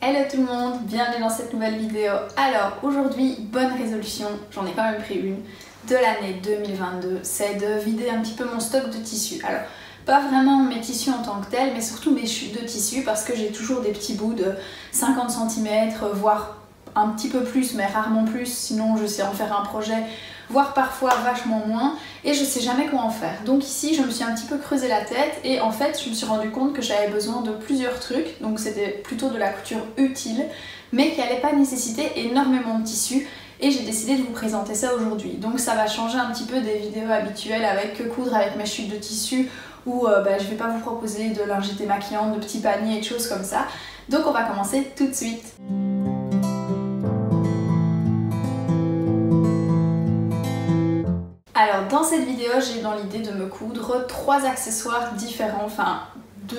Hello tout le monde, bienvenue dans cette nouvelle vidéo. Alors aujourd'hui, bonne résolution, j'en ai quand même pris une, de l'année 2022, c'est de vider un petit peu mon stock de tissus. Alors pas vraiment mes tissus en tant que tels, mais surtout mes chutes de tissus parce que j'ai toujours des petits bouts de 50 cm, voire un petit peu plus, mais rarement plus, sinon je sais en faire un projet, voire parfois vachement moins, et je sais jamais quoi en faire. Donc ici je me suis un petit peu creusé la tête et en fait je me suis rendu compte que j'avais besoin de plusieurs trucs, donc c'était plutôt de la couture utile, mais qui n'allait pas nécessiter énormément de tissu, et j'ai décidé de vous présenter ça aujourd'hui. Donc ça va changer un petit peu des vidéos habituelles avec coudre avec mes chutes de tissu, où je vais pas vous proposer de lingettes démaquillantes, de petits paniers et de choses comme ça. Donc on va commencer tout de suite. Alors dans cette vidéo, j'ai dans l'idée de me coudre 3 accessoires différents, enfin 2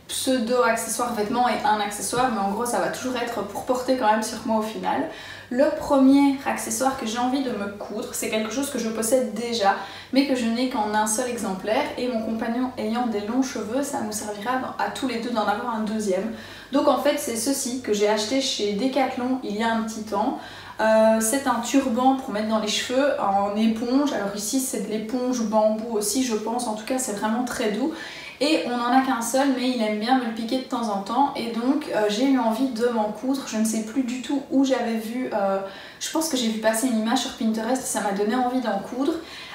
pseudo-accessoires vêtements et un accessoire, mais en gros ça va toujours être pour porter quand même sur moi au final. Le premier accessoire que j'ai envie de me coudre, c'est quelque chose que je possède déjà, mais que je n'ai qu'en un seul exemplaire, et mon compagnon ayant des longs cheveux, ça nous servira à tous les deux d'en avoir un deuxième. Donc en fait c'est ceci que j'ai acheté chez Decathlon il y a un petit temps. C'est un turban pour mettre dans les cheveux en éponge. Alors ici c'est de l'éponge bambou aussi je pense, en tout cas c'est vraiment très doux. Et on n'en a qu'un seul, mais il aime bien me le piquer de temps en temps, et donc j'ai eu envie de m'en coudre. Je ne sais plus du tout où j'avais vu, je pense que j'ai vu passer une image sur Pinterest et ça m'a donné envie d'en coudre.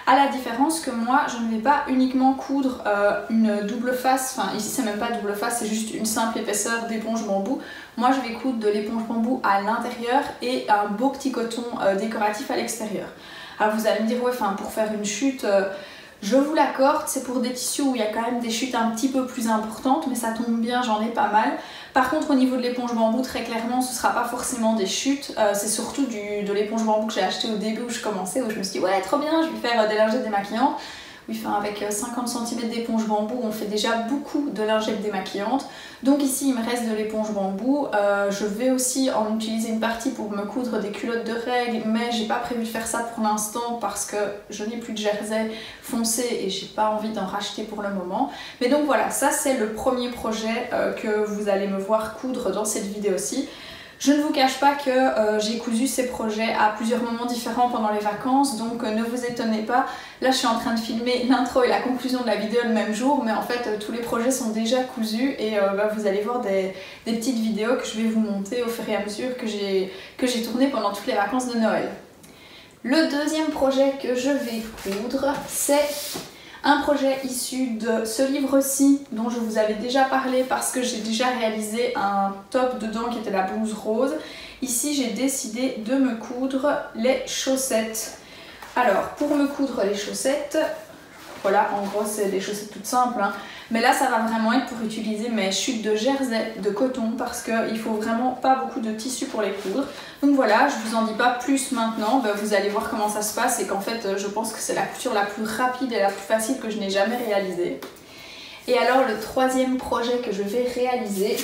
À la différence que moi, je ne vais pas uniquement coudre une double face, enfin ici c'est même pas double face, c'est juste une simple épaisseur d'éponge bambou. Moi je vais coudre de l'éponge bambou à l'intérieur et un beau petit coton décoratif à l'extérieur. Alors vous allez me dire, ouais, pour faire une chute... je vous l'accorde, c'est pour des tissus où il y a quand même des chutes un petit peu plus importantes, mais ça tombe bien, j'en ai pas mal. Par contre, au niveau de l'éponge bambou, très clairement, ce sera pas forcément des chutes, c'est surtout de l'éponge bambou que j'ai acheté au début où je commençais, où je me suis dit ouais, trop bien, je vais faire des lingettes démaquillantes. Oui, avec 50 cm d'éponge bambou, on fait déjà beaucoup de lingettes démaquillantes. Donc ici, il me reste de l'éponge bambou. Je vais aussi en utiliser une partie pour me coudre des culottes de règles, mais j'ai pas prévu de faire ça pour l'instant parce que je n'ai plus de jersey foncé et j'ai pas envie d'en racheter pour le moment. Mais donc voilà, ça c'est le premier projet que vous allez me voir coudre dans cette vidéo-ci. Je ne vous cache pas que j'ai cousu ces projets à plusieurs moments différents pendant les vacances, donc ne vous étonnez pas. Là je suis en train de filmer l'intro et la conclusion de la vidéo le même jour, mais en fait tous les projets sont déjà cousus et vous allez voir des petites vidéos que je vais vous monter au fur et à mesure que j'ai tourné pendant toutes les vacances de Noël. Le deuxième projet que je vais coudre, c'est un projet issu de ce livre-ci dont je vous avais déjà parlé parce que j'ai déjà réalisé un top dedans qui était la blouse rose. Ici j'ai décidé de me coudre les chaussettes. Alors pour me coudre les chaussettes, voilà, en gros c'est des chaussettes toutes simples, hein. Mais là ça va vraiment être pour utiliser mes chutes de jersey de coton parce qu'il faut vraiment pas beaucoup de tissu pour les coudre. Donc voilà, je vous en dis pas plus maintenant, vous allez voir comment ça se passe et qu'en fait je pense que c'est la couture la plus rapide et la plus facile que je n'ai jamais réalisée. Et alors le troisième projet que je vais réaliser,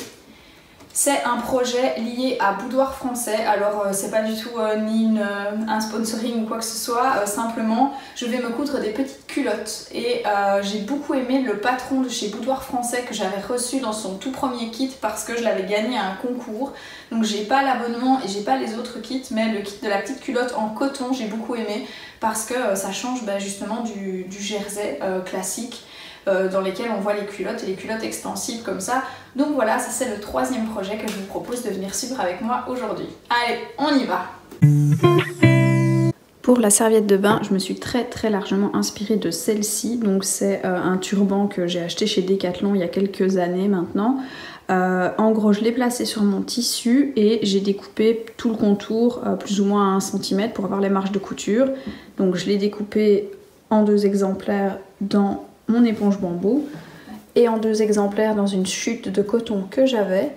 c'est un projet lié à Boudoir Français. Alors c'est pas du tout ni un sponsoring ou quoi que ce soit, simplement je vais me coudre des petites culottes et j'ai beaucoup aimé le patron de chez Boudoir Français que j'avais reçu dans son tout premier kit parce que je l'avais gagné à un concours. Donc j'ai pas l'abonnement et j'ai pas les autres kits, mais le kit de la petite culotte en coton j'ai beaucoup aimé parce que ça change justement du jersey classique. Dans lesquels on voit les culottes et les culottes extensibles comme ça. Donc voilà, ça c'est le troisième projet que je vous propose de venir suivre avec moi aujourd'hui. Allez, on y va! Pour la serviette de bain, je me suis très largement inspirée de celle-ci. Donc c'est un turban que j'ai acheté chez Decathlon il y a quelques années maintenant. En gros, je l'ai placé sur mon tissu et j'ai découpé tout le contour plus ou moins à 1 cm pour avoir les marges de couture. Donc je l'ai découpé en 2 exemplaires dans mon éponge bambou et en 2 exemplaires dans une chute de coton que j'avais.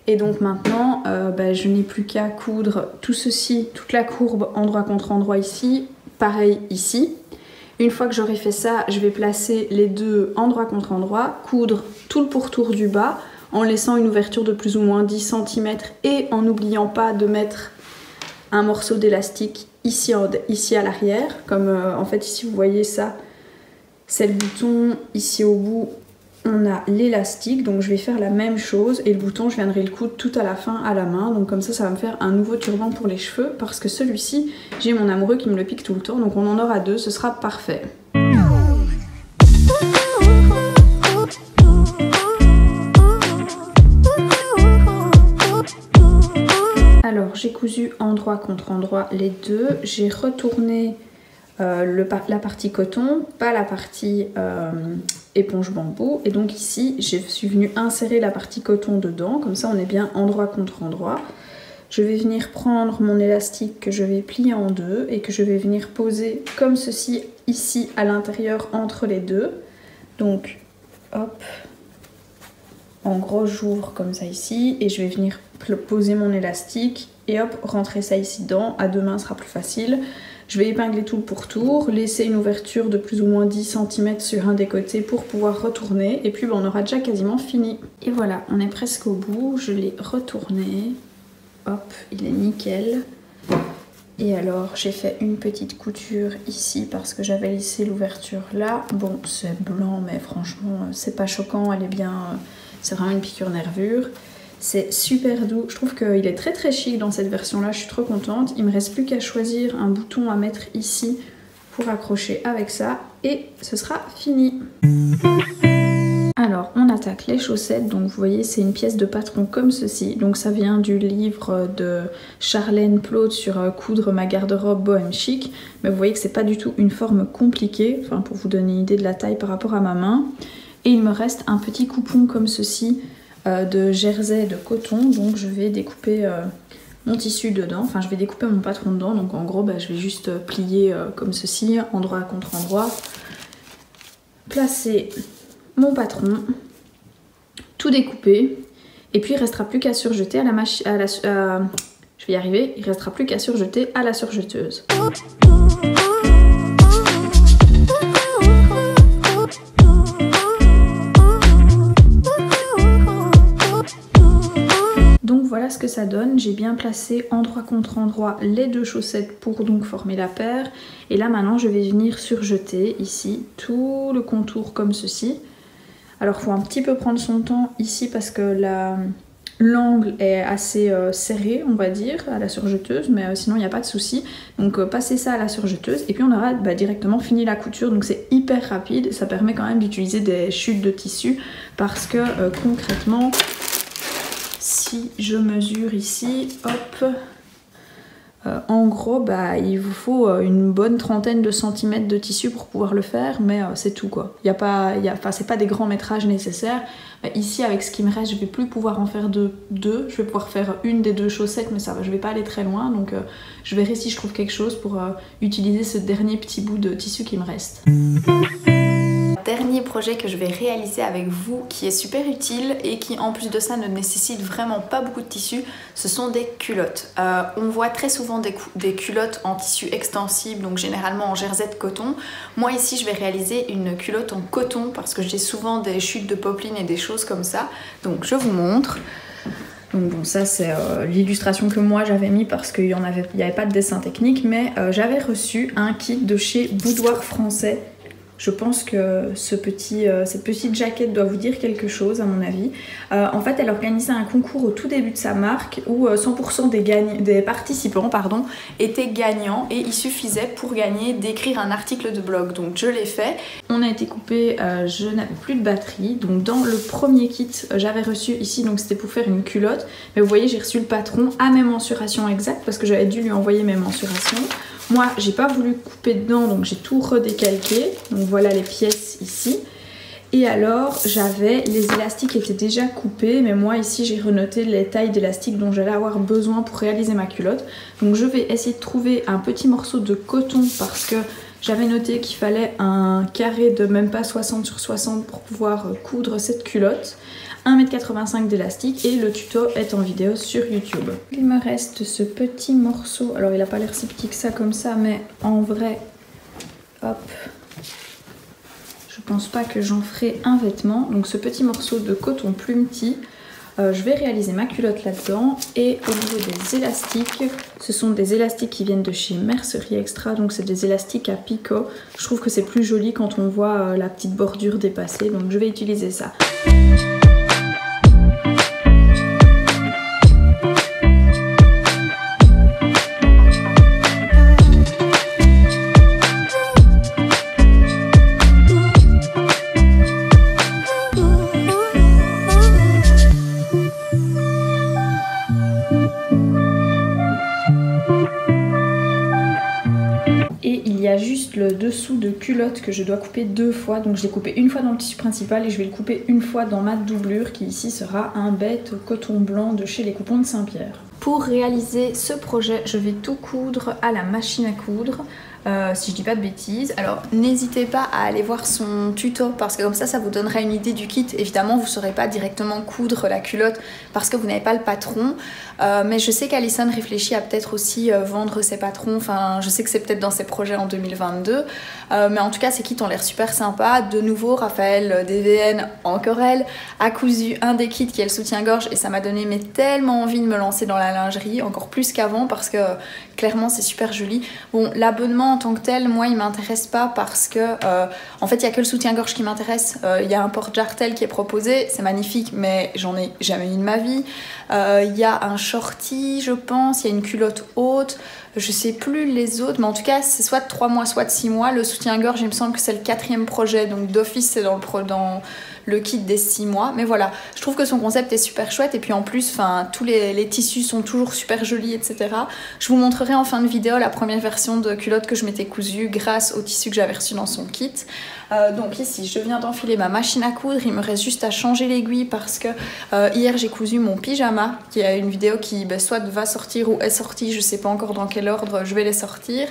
Et donc maintenant je n'ai plus qu'à coudre tout ceci, toute la courbe endroit contre endroit ici, pareil ici. Une fois que j'aurai fait ça, je vais placer les deux endroit contre endroit, coudre tout le pourtour du bas en laissant une ouverture de plus ou moins 10 cm et en n'oubliant pas de mettre un morceau d'élastique ici à l'arrière, comme en fait ici vous voyez ça. C'est le bouton ici au bout on a l'élastique, donc je vais faire la même chose et le bouton je viendrai le coudre tout à la fin à la main, donc comme ça va me faire un nouveau turban pour les cheveux parce que celui-ci j'ai mon amoureux qui me le pique tout le temps, donc on en aura deux, ce sera parfait. Alors j'ai cousu endroit contre endroit les deux, j'ai retourné la partie coton, pas la partie éponge bambou, et donc ici je suis venue insérer la partie coton dedans, comme ça on est bien endroit contre endroit. Je vais venir prendre mon élastique que je vais plier en deux et que je vais venir poser comme ceci ici à l'intérieur entre les deux. Donc hop, en gros j'ouvre comme ça ici et je vais venir poser mon élastique et hop, rentrer ça ici dedans, à deux mains ce sera plus facile. Je vais épingler tout le pourtour, laisser une ouverture de plus ou moins 10 cm sur un des côtés pour pouvoir retourner. Et puis on aura déjà quasiment fini. Et voilà, on est presque au bout. Je l'ai retourné. Hop, il est nickel. Et alors, j'ai fait une petite couture ici parce que j'avais laissé l'ouverture là. Bon, c'est blanc, mais franchement, c'est pas choquant. Elle est bien... c'est vraiment une piqûre nervure. C'est super doux, je trouve qu'il est très très chic dans cette version là, je suis trop contente. Il me reste plus qu'à choisir un bouton à mettre ici pour accrocher avec ça et ce sera fini. Alors on attaque les chaussettes, donc vous voyez c'est une pièce de patron comme ceci, donc ça vient du livre de Charlène Plaude sur coudre ma garde-robe bohème chic, mais vous voyez que c'est pas du tout une forme compliquée, enfin pour vous donner une idée de la taille par rapport à ma main. Et il me reste un petit coupon comme ceci, de jersey de coton, donc je vais découper mon tissu dedans, enfin je vais découper mon patron dedans, donc en gros je vais juste plier comme ceci, endroit contre endroit, placer mon patron, tout découper, et puis il restera plus qu'à surjeter à la machine, je vais y arriver, il restera plus qu'à surjeter à la surjeteuse. Voilà ce que ça donne, j'ai bien placé endroit contre endroit les deux chaussettes pour donc former la paire. Et là maintenant je vais venir surjeter ici tout le contour comme ceci. Alors il faut un petit peu prendre son temps ici parce que l'angle est assez serré on va dire à la surjeteuse, mais sinon il n'y a pas de souci. Donc passez ça à la surjeteuse et puis on aura directement fini la couture, donc c'est hyper rapide et ça permet quand même d'utiliser des chutes de tissu parce que concrètement... Si je mesure ici, hop, en gros, il vous faut une bonne trentaine de centimètres de tissu pour pouvoir le faire, mais c'est tout quoi. C'est pas des grands métrages nécessaires. Ici, avec ce qui me reste, je vais plus pouvoir en faire deux. Je vais pouvoir faire une des deux chaussettes, mais ça va, je vais pas aller très loin. Donc, je verrai si je trouve quelque chose pour utiliser ce dernier petit bout de tissu qui me reste. Dernier projet que je vais réaliser avec vous qui est super utile et qui en plus de ça ne nécessite vraiment pas beaucoup de tissu, ce sont des culottes. On voit très souvent des culottes en tissu extensible, donc généralement en jersey de coton. Moi ici je vais réaliser une culotte en coton parce que j'ai souvent des chutes de popeline et des choses comme ça, donc je vous montre. Donc bon, ça c'est l'illustration que moi j'avais mis parce qu'il n'y avait pas de dessin technique, mais j'avais reçu un kit de chez Boudoir Français. Je pense que cette petite jaquette doit vous dire quelque chose à mon avis. En fait, elle organisait un concours au tout début de sa marque où 100% des participants étaient gagnants et il suffisait pour gagner d'écrire un article de blog. Donc je l'ai fait. On a été coupé, je n'avais plus de batterie. Donc dans le premier kit, j'avais reçu ici, donc c'était pour faire une culotte. Mais vous voyez, j'ai reçu le patron à mes mensurations exactes parce que j'avais dû lui envoyer mes mensurations. Moi, j'ai pas voulu couper dedans, donc j'ai tout redécalqué. Donc voilà les pièces ici. Et alors, les élastiques étaient déjà coupés, mais moi ici j'ai renoté les tailles d'élastiques dont j'allais avoir besoin pour réaliser ma culotte. Donc je vais essayer de trouver un petit morceau de coton parce que j'avais noté qu'il fallait un carré de même pas 60 sur 60 pour pouvoir coudre cette culotte. 1,85 m d'élastique et le tuto est en vidéo sur YouTube. Il me reste ce petit morceau, alors il n'a pas l'air si petit que ça comme ça, mais en vrai, hop, je pense pas que j'en ferai un vêtement. Donc ce petit morceau de coton plumetis, Je vais réaliser ma culotte là-dedans. Et au niveau des élastiques, ce sont des élastiques qui viennent de chez Mercerie Extra. Donc c'est des élastiques à picot. Je trouve que c'est plus joli quand on voit la petite bordure dépasser. Donc je vais utiliser ça. Juste le dessous de culotte que je dois couper 2 fois, donc je l'ai coupé une fois dans le tissu principal et je vais le couper une fois dans ma doublure qui ici sera un bête coton blanc de chez les Coupons de Saint-Pierre. Pour réaliser ce projet, je vais tout coudre à la machine à coudre. Si je dis pas de bêtises. Alors n'hésitez pas à aller voir son tuto parce que comme ça vous donnera une idée du kit. Évidemment vous ne saurez pas directement coudre la culotte parce que vous n'avez pas le patron, mais je sais qu'Alison réfléchit à peut-être aussi vendre ses patrons. Enfin je sais que c'est peut-être dans ses projets en 2022, mais en tout cas ces kits ont l'air super sympas. De nouveau Raphaël DVN, encore elle, a cousu un des kits qui est le soutien-gorge et ça m'a donné tellement envie de me lancer dans la lingerie, encore plus qu'avant parce que clairement c'est super joli. Bon, l'abonnement en tant que tel, moi il m'intéresse pas parce que en fait il y a que le soutien-gorge qui m'intéresse. Il y a un porte-jartel qui est proposé, c'est magnifique mais j'en ai jamais eu de ma vie. Il y a un shorty je pense, il y a une culotte haute, je sais plus les autres, mais en tout cas c'est soit de 3 mois soit de 6 mois. Le soutien-gorge il me semble que c'est le 4e projet, donc d'office c'est dans le kit des 6 mois, mais voilà, je trouve que son concept est super chouette et puis en plus tous les tissus sont toujours super jolis, etc. Je vous montrerai en fin de vidéo la première version de culotte que je m'étais cousue grâce au tissu que j'avais reçu dans son kit. Donc ici je viens d'enfiler ma machine à coudre, il me reste juste à changer l'aiguille parce que hier j'ai cousu mon pyjama, qui est une vidéo qui soit va sortir ou est sortie, je sais pas encore dans quel ordre je vais les sortir.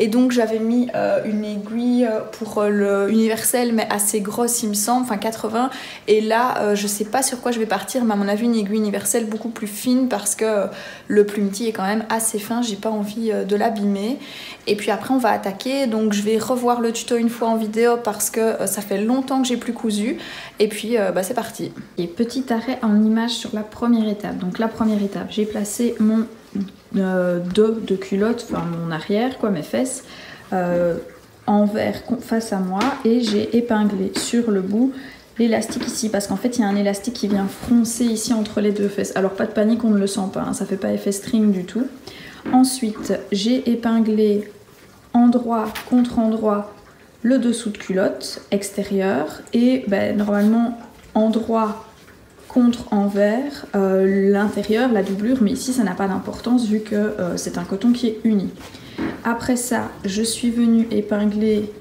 Et donc j'avais mis une aiguille pour le universel mais assez grosse il me semble, enfin 80, et là je sais pas sur quoi je vais partir, mais à mon avis une aiguille universelle beaucoup plus fine parce que le plumety est quand même assez fin, j'ai pas envie de l'abîmer. Et puis après on va attaquer, donc je vais revoir le tuto une fois en vidéo parce que ça fait longtemps que j'ai plus cousu, et puis c'est parti. Et petit arrêt en image sur la première étape. Donc la première étape, j'ai placé mon dos de culotte, enfin mon arrière quoi, mes fesses envers face à moi, et j'ai épinglé sur le bout l'élastique ici parce qu'en fait il y a un élastique qui vient froncer ici entre les deux fesses. Alors pas de panique, on ne le sent pas, hein, ça fait pas effet string du tout. Ensuite j'ai épinglé endroit contre endroit le dessous de culotte extérieur et normalement endroit contre envers l'intérieur, la doublure, mais ici ça n'a pas d'importance vu que c'est un coton qui est uni. Après ça, je suis venue épingler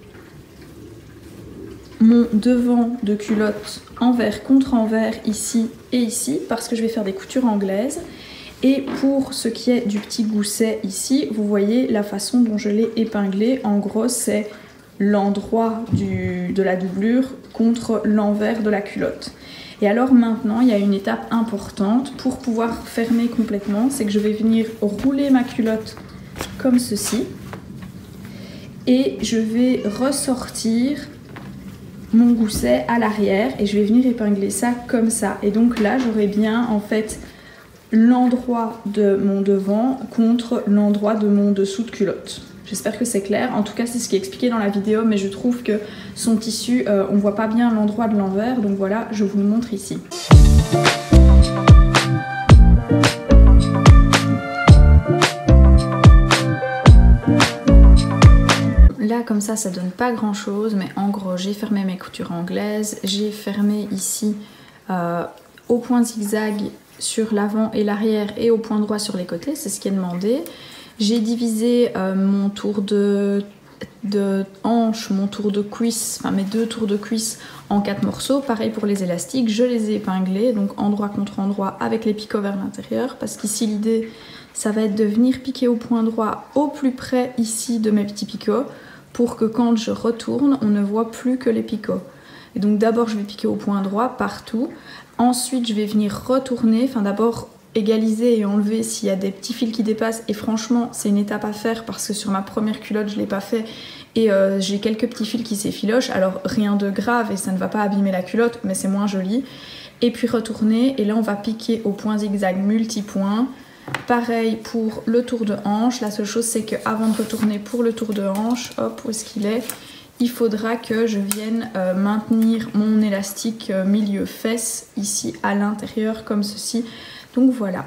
mon devant de culotte envers contre envers ici et ici parce que je vais faire des coutures anglaises. Et pour ce qui est du petit gousset ici, vous voyez la façon dont je l'ai épinglé. En gros, c'est l'endroit de la doublure contre l'envers de la culotte. Et alors maintenant, il y a une étape importante pour pouvoir fermer complètement, c'est que je vais venir rouler ma culotte comme ceci et je vais ressortir mon gousset à l'arrière et je vais venir épingler ça comme ça. Et donc là, j'aurai bien en fait l'endroit de mon devant contre l'endroit de mon dessous de culotte. J'espère que c'est clair. En tout cas, c'est ce qui est expliqué dans la vidéo, mais je trouve que son tissu, on voit pas bien l'endroit de l'envers. Donc voilà, je vous le montre ici. Là, comme ça donne pas grand chose, mais en gros, j'ai fermé mes coutures anglaises. J'ai fermé ici au point zigzag sur l'avant et l'arrière et au point droit sur les côtés, c'est ce qui est demandé. J'ai divisé mon tour de hanche, mon tour de cuisse, enfin mes 2 tours de cuisse en 4 morceaux. Pareil pour les élastiques, je les ai épinglés, donc endroit contre endroit avec les picots vers l'intérieur, parce qu'ici l'idée ça va être de venir piquer au point droit au plus près ici de mes petits picots pour que quand je retourne, on ne voit plus que les picots. Et donc d'abord je vais piquer au point droit partout, ensuite je vais venir retourner, enfin d'abord égaliser et enlever s'il y a des petits fils qui dépassent, et franchement c'est une étape à faire parce que sur ma première culotte je l'ai pas fait et j'ai quelques petits fils qui s'effilochent, alors rien de grave et ça ne va pas abîmer la culotte mais c'est moins joli. et puis retourner, et là on va piquer au point zigzag multipoint. Pareil pour le tour de hanche, la seule chose c'est qu'avant de retourner pour le tour de hanche, hop, où est-ce qu'il est? Il faudra que je vienne maintenir mon élastique milieu fesse ici à l'intérieur comme ceci. Donc voilà.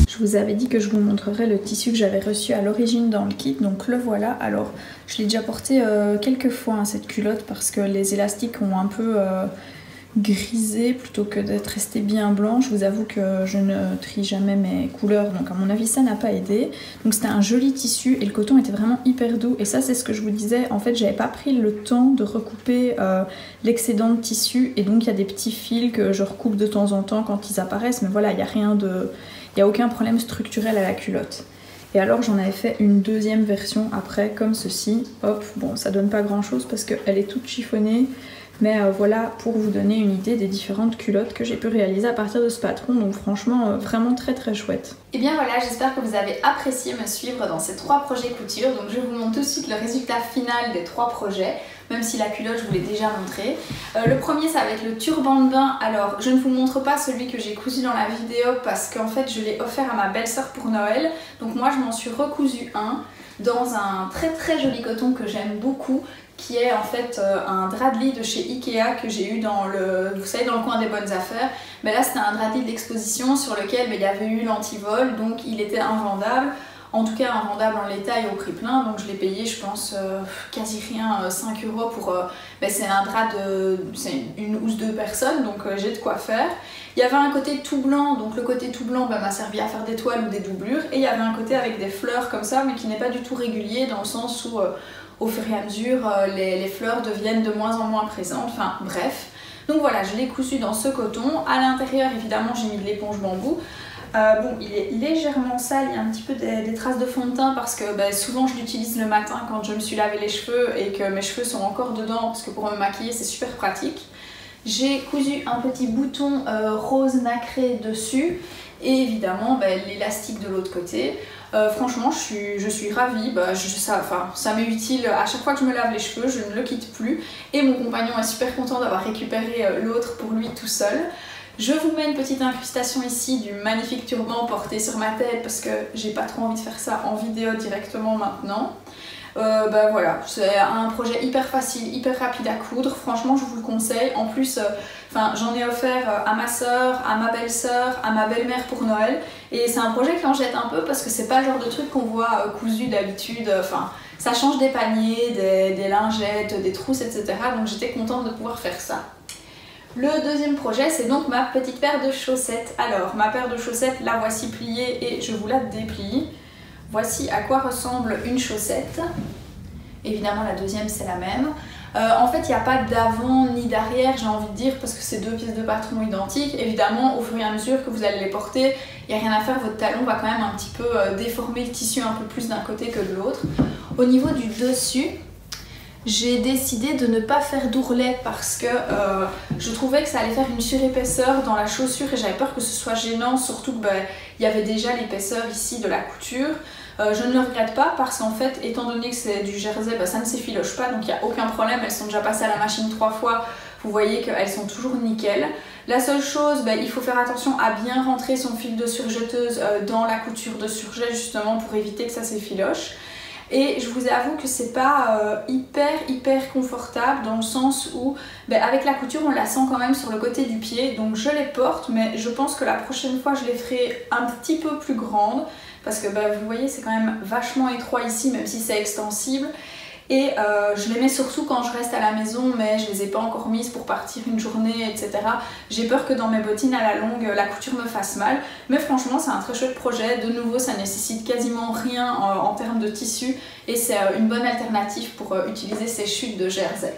Je vous avais dit que je vous montrerai le tissu que j'avais reçu à l'origine dans le kit, donc le voilà. Alors je l'ai déjà porté quelques fois hein, cette culotte parce que les élastiques ont un peu grisé plutôt que d'être resté bien blanc. Je vous avoue que je ne trie jamais mes couleurs, donc à mon avis ça n'a pas aidé. Donc c'était un joli tissu et le coton était vraiment hyper doux, et ça c'est ce que je vous disais, en fait j'avais pas pris le temps de recouper l'excédent de tissu, et donc il y a des petits fils que je recoupe de temps en temps quand ils apparaissent, mais voilà, il n'y a rien de... Il n'y a aucun problème structurel à la culotte. Et alors j'en avais fait une deuxième version après, comme ceci. Hop, bon ça donne pas grand chose parce qu'elle est toute chiffonnée. Mais voilà, pour vous donner une idée des différentes culottes que j'ai pu réaliser à partir de ce patron. Donc franchement, vraiment très très chouette. Et bien voilà, j'espère que vous avez apprécié me suivre dans ces 3 projets couture. Donc je vous montre tout de suite le résultat final des 3 projets, même si la culotte je vous l'ai déjà montré. Le premier ça va être le turban de bain. Alors je ne vous montre pas celui que j'ai cousu dans la vidéo parce qu'en fait je l'ai offert à ma belle-sœur pour Noël. Donc moi je m'en suis recousu un dans un très très joli coton que j'aime beaucoup, qui est en fait un drap de lit de chez Ikea que j'ai eu dans le, vous savez, dans le coin des bonnes affaires. Mais là c'était un drap de lit d'exposition sur lequel il y avait eu l'antivol, donc il était invendable. En tout cas invendable en l'état et au prix plein, donc je l'ai payé je pense quasi rien, 5 € pour... c'est un drap de... c'est une housse de personnes, donc j'ai de quoi faire. Il y avait un côté tout blanc, donc le côté tout blanc m'a servi à faire des toiles ou des doublures, et il y avait un côté avec des fleurs comme ça, mais qui n'est pas du tout régulier dans le sens où au fur et à mesure les fleurs deviennent de moins en moins présentes, enfin bref. Donc voilà, je l'ai cousu dans ce coton. À l'intérieur évidemment j'ai mis de l'éponge bambou. Bon, il est légèrement sale, il y a un petit peu des traces de fond de teint parce que souvent je l'utilise le matin quand je me suis lavé les cheveux et que mes cheveux sont encore dedans, parce que pour me maquiller c'est super pratique. J'ai cousu un petit bouton rose nacré dessus et évidemment l'élastique de l'autre côté. Franchement je suis ravie, ça m'est utile à chaque fois que je me lave les cheveux, je ne le quitte plus, et mon compagnon est super content d'avoir récupéré l'autre pour lui tout seul. Je vous mets une petite incrustation ici du magnifique turban porté sur ma tête parce que j'ai pas trop envie de faire ça en vidéo directement maintenant. Voilà, c'est un projet hyper facile, hyper rapide à coudre, franchement je vous le conseille. En plus, j'en ai offert à ma soeur, à ma belle-sœur, à ma belle-mère pour Noël, et c'est un projet qui en jette un peu parce que c'est pas le genre de truc qu'on voit cousu d'habitude. Ça change des paniers, des lingettes, des trousses, etc. Donc j'étais contente de pouvoir faire ça. Le deuxième projet, c'est donc ma petite paire de chaussettes. Alors, ma paire de chaussettes, la voici pliée et je vous la déplie. Voici à quoi ressemble une chaussette. Évidemment, la deuxième, c'est la même. En fait, il n'y a pas d'avant ni d'arrière, j'ai envie de dire, parce que c'est 2 pièces de patron identiques. Évidemment, au fur et à mesure que vous allez les porter, il n'y a rien à faire, votre talon va quand même un petit peu déformer le tissu un peu plus d'un côté que de l'autre. Au niveau du dessus, j'ai décidé de ne pas faire d'ourlet parce que je trouvais que ça allait faire une surépaisseur dans la chaussure et j'avais peur que ce soit gênant, surtout que il y avait déjà l'épaisseur ici de la couture. Je ne le regrette pas parce qu'en fait, étant donné que c'est du jersey, ça ne s'effiloche pas, donc il n'y a aucun problème, elles sont déjà passées à la machine 3 fois, vous voyez qu'elles sont toujours nickel. La seule chose, il faut faire attention à bien rentrer son fil de surjeteuse dans la couture de surjet justement pour éviter que ça s'effiloche. Et je vous avoue que c'est pas hyper confortable dans le sens où avec la couture on la sent quand même sur le côté du pied, donc je les porte, mais je pense que la prochaine fois je les ferai un petit peu plus grandes parce que vous voyez c'est quand même vachement étroit ici même si c'est extensible. Et je les mets surtout quand je reste à la maison, mais je les ai pas encore mises pour partir une journée, etc. J'ai peur que dans mes bottines à la longue, la couture me fasse mal. Mais franchement, c'est un très chouette projet. De nouveau, ça nécessite quasiment rien en termes de tissu. Et c'est une bonne alternative pour utiliser ces chutes de jersey.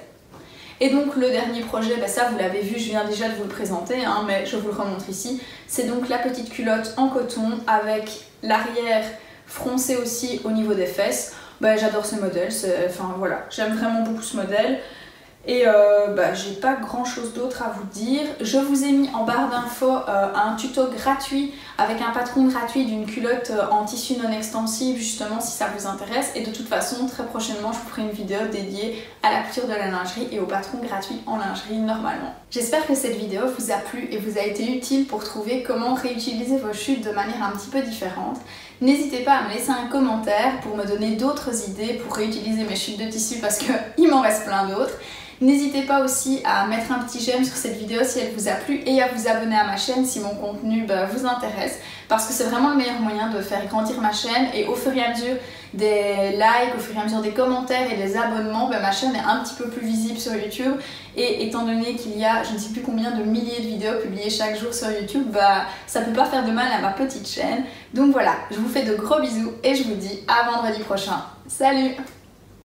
Et donc le dernier projet, ça vous l'avez vu, je viens déjà de vous le présenter, mais je vous le remontre ici. C'est donc la petite culotte en coton avec l'arrière froncé aussi au niveau des fesses. J'adore ce modèle, voilà, j'aime vraiment beaucoup ce modèle. Et j'ai pas grand chose d'autre à vous dire. Je vous ai mis en barre d'infos un tuto gratuit avec un patron gratuit d'une culotte en tissu non extensible, justement si ça vous intéresse. Et de toute façon, très prochainement, je vous ferai une vidéo dédiée à la couture de la lingerie et au patron gratuit en lingerie normalement. J'espère que cette vidéo vous a plu et vous a été utile pour trouver comment réutiliser vos chutes de manière un petit peu différente. N'hésitez pas à me laisser un commentaire pour me donner d'autres idées pour réutiliser mes chutes de tissu parce qu'il m'en reste plein d'autres. N'hésitez pas aussi à mettre un petit j'aime sur cette vidéo si elle vous a plu et à vous abonner à ma chaîne si mon contenu vous intéresse parce que c'est vraiment le meilleur moyen de faire grandir ma chaîne et au fur et à mesure des likes, au fur et à mesure des commentaires et des abonnements, ma chaîne est un petit peu plus visible sur YouTube et étant donné qu'il y a je ne sais plus combien de milliers de vidéos publiées chaque jour sur YouTube, ça peut pas faire de mal à ma petite chaîne. Donc voilà, je vous fais de gros bisous et je vous dis à vendredi prochain. Salut!